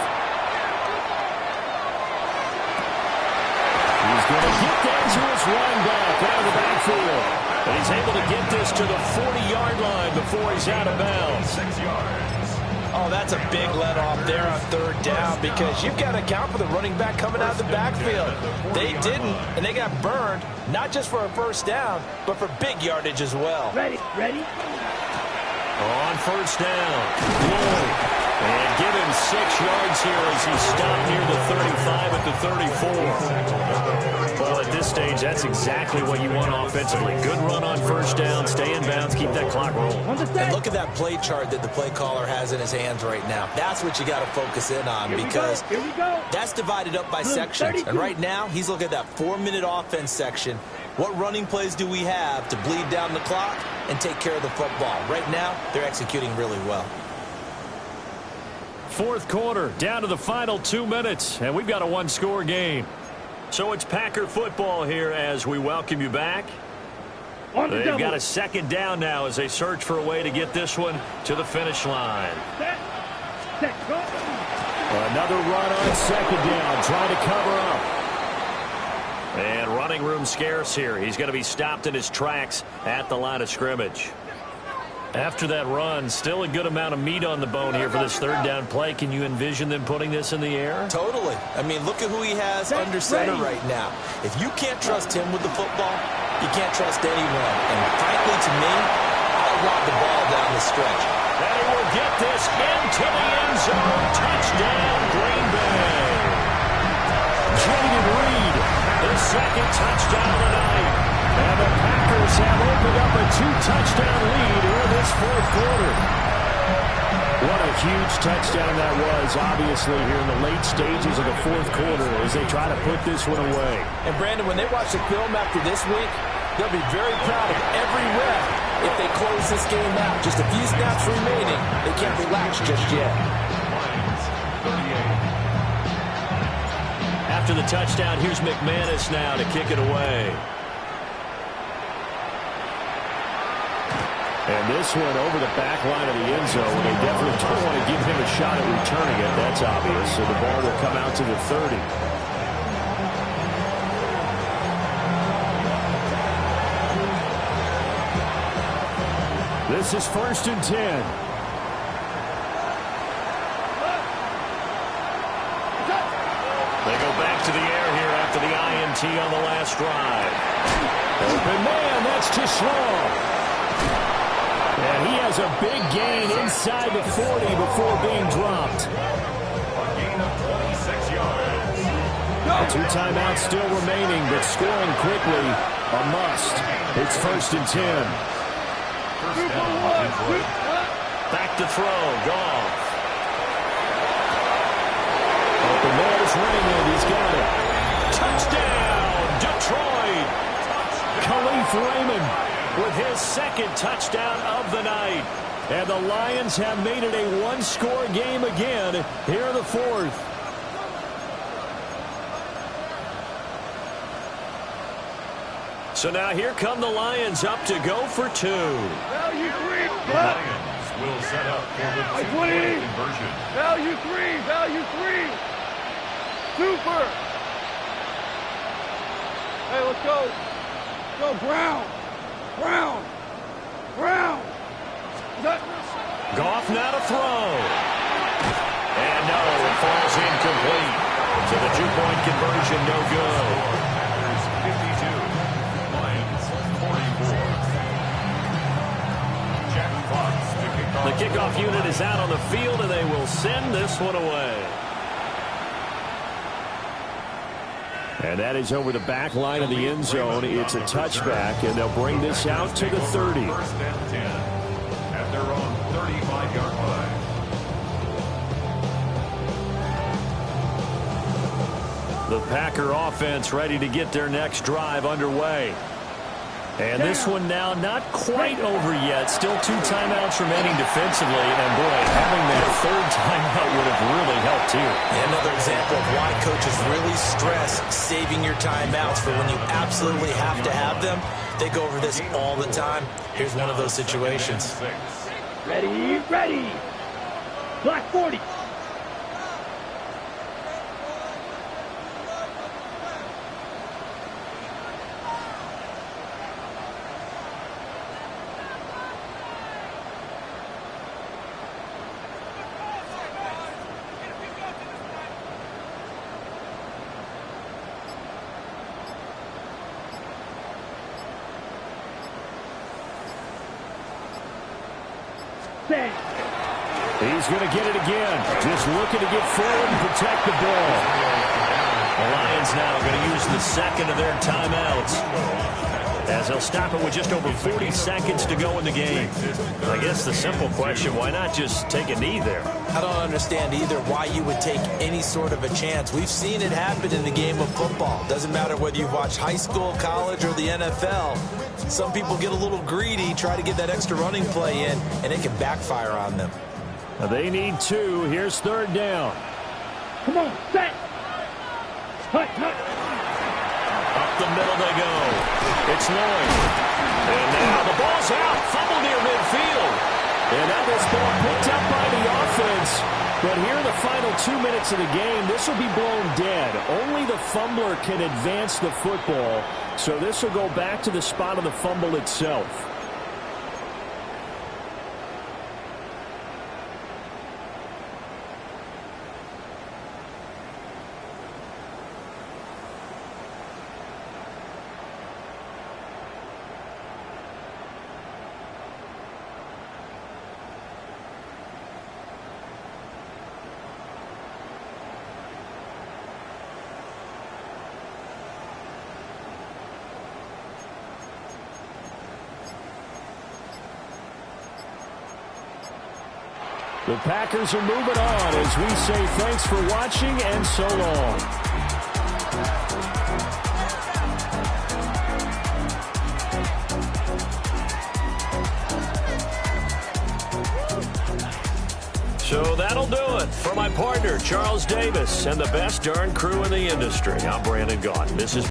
He's going to get that to his run back out of the backfield. And he's able to get this to the 40-yard line before he's out of bounds. 6 yards. Oh, that's a big let-off there on third down because you've got to account for the running back coming out of the backfield. They didn't, and they got burned, not just for a first down, but for big yardage as well. Ready. On first down, Lloyd. And give him 6 yards here as he stopped near the 35 at the 34. Well, at this stage, that's exactly what you want offensively. Good run on first down, stay in bounds, keep that clock rolling. And look at that play chart that the play caller has in his hands right now. That's what you got to focus in on because that's divided up by sections. And right now, he's looking at that 4-minute offense section. What running plays do we have to bleed down the clock and take care of the football? Right now, they're executing really well. Fourth quarter, down to the final 2 minutes, and we've got a one-score game. So it's Packer football here as we welcome you back. They've got a second down now as they search for a way to get this one to the finish line. Another run on second down, trying to cover up. And running room scarce here. He's going to be stopped in his tracks at the line of scrimmage. After that run, still a good amount of meat on the bone here for this third down play. Can you envision them putting this in the air? Totally. I mean, look at who he has under center right now. If you can't trust him with the football, you can't trust anyone. And frankly, to me, I want the ball down the stretch. And he will get this into the end zone. Touchdown, Green Bay. Jaden Reed, the second touchdown of the night. And the Packers have opened up a 2-touchdown lead in this fourth quarter. What a huge touchdown that was, obviously, here in the late stages of the fourth quarter as they try to put this one away. And, Brandon, when they watch the film after this week, they'll be very proud of every rep if they close this game out. Just a few snaps remaining. They can't relax just yet. After the touchdown, here's McManus now to kick it away. And this one over the back line of the end zone. They definitely don't want to give him a shot at returning it. That's obvious. So the ball will come out to the 30. This is 1st and 10. They go back to the air here after the INT on the last drive. Open man, that's too slow. And he has a big gain inside the 40 before being dropped. A gain of 26 yards. 2 timeouts still remaining, but scoring quickly, a must. It's 1st and 10. First down, Detroit. Back to throw, Goff. Open man is Raymond, he's got it. Touchdown, Detroit. Khalif Raymond with his second touchdown of the night. And the Lions have made it a one-score game again here in the fourth. So now here come the Lions up to go for 2. Value 3. The Lions will set up for the two-point conversion. Value 3. Value 3. Super. Hey, let's go. Go, Brown. Brown. Goff now to throw. And no, it falls incomplete. So the 2-point conversion no good. Packers 52, Lions 44. Jack Fox to kick off. The kickoff unit is out on the field, and they will send this one away. And that is over the back line of the end zone. It's a touchback, and they'll bring this out to the 30. 1st and 10 at their own 35-yard line. The Packer offense ready to get their next drive underway. And this one now not quite over yet. Still 2 timeouts remaining defensively. And, boy, having that 3rd timeout would have really helped here. Another example of why coaches really stress saving your timeouts for when you absolutely have to have them. They go over this all the time. Here's one of those situations. Ready, ready. Block 40. He's going to get it again. Just looking to get forward and protect the ball. The Lions now going to use the second of their timeouts, as they'll stop it with just over 40 seconds to go in the game. I guess the simple question, why not just take a knee there? I don't understand either why you would take any sort of a chance. We've seen it happen in the game of football. Doesn't matter whether you've watched high school, college, or the NFL. Some people get a little greedy, try to get that extra running play in, and it can backfire on them. They need two. Here's third down. Come on, set. Hut, hut. Up the middle they go. It's Lloyd. And now the ball's out. Fumble near midfield. And now this ball picked up by the offense. But here in the final 2 minutes of the game, this will be blown dead. Only the fumbler can advance the football. So this will go back to the spot of the fumble itself. The Packers are moving on as we say thanks for watching and so long. So that'll do it for my partner, Charles Davis, and the best darn crew in the industry. I'm Brandon Gaudin. This is